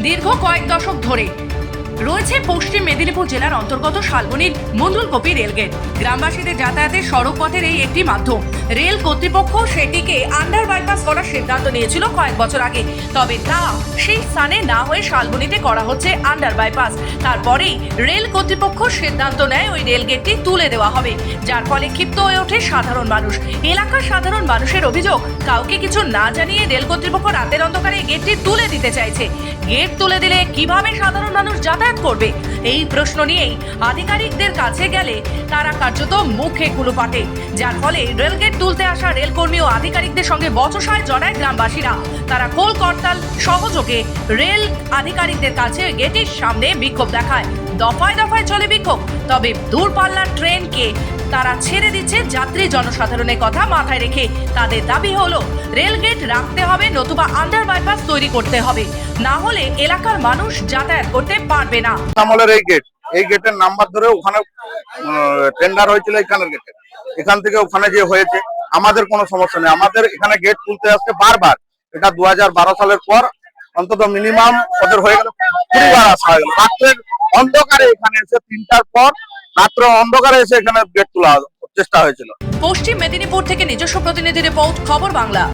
দীর্ঘ কয়েক দশক ধরে রয়েছে পশ্চিম মেদিনীপুর জেলার অন্তর্গত শালবনীর মণ্ডলকোপি রেলগেট। গ্রামবাসীদের যাতায়াতের সড়ক পথের এই একটি মাধ্যম। রেল কর্তৃপক্ষ সেটিকে আন্ডার বাইপাস করার সিদ্ধান্ত নিয়েছিল কয়েক বছর আগে, তবে তা সেই স্থানে না হয়ে শালবনীতে করা হচ্ছে আন্ডার বাইপাস। তারপরেই রেল কর্তৃপক্ষ সিদ্ধান্ত নেয় ওই রেলগেটটি তুলে দেওয়া হবে, যার ফলে ক্ষিপ্ত হয়ে ওঠে সাধারণ মানুষ। এলাকার সাধারণ মানুষের অভিযোগ, কাউকে কিছু না জানিয়ে রেল কর্তৃপক্ষ রাতের অন্ধকারে গেটটি তুলে দিতে চাইছে। গেট তুলে দিলে কিভাবে সাধারণ মানুষ যাতায়াত করবে, এই প্রশ্ন নিয়েই আধিকারিকদের কাছে গেলে তারা কার্যত মুখে কুলু পাতে, যার ফলে রেলগেট তুলতে আসা রেলকর্মী ও আধিকারিকদের সঙ্গে বচসায় জড়ায় গ্রামবাসীরা। তারা খোল করতাল সহযোগে রেল আধিকারিকদের কাছে গেটের সামনে বিক্ষোভ দেখায়। দফায় দফায় চলে বিক্ষোভ, তবে দূরপাল্লার ট্রেনকে তারা ছেড়ে দিচ্ছে যাত্রী জনসাধারণের কথা মাথায় রেখে। তাদের দাবি হলো রেলগেট রাখতে হবে, নতুবা আন্ডার বাইপাস তৈরি করতে হবে, না হলে এলাকার মানুষ যাতায়াত করতে পারবে না। আমলের এই গেটের নাম্বার ধরে ওখানে টেন্ডার হয়েছিল, এখানের গেটে, এখান থেকে ওখানে যে হয়েছে আমাদের কোনো সমস্যা নেই। আমাদের এখানে গেট তুলতে আসছে বারবার। এটা 2012 সালের পর অন্তত মিনিমাম ওদের হয়ে গেল 20 বার আসা হয়ে গেল। রাত্রের অন্ধকারে এখানে এসে 3টার পর রাত্র অন্ধকারে এসে এখানে গেট তোলা চেষ্টা হয়েছিল। পশ্চিম মেদিনীপুর থেকে নিজস্ব প্রতিনিধি রিপোর্ট, খবর বাংলা।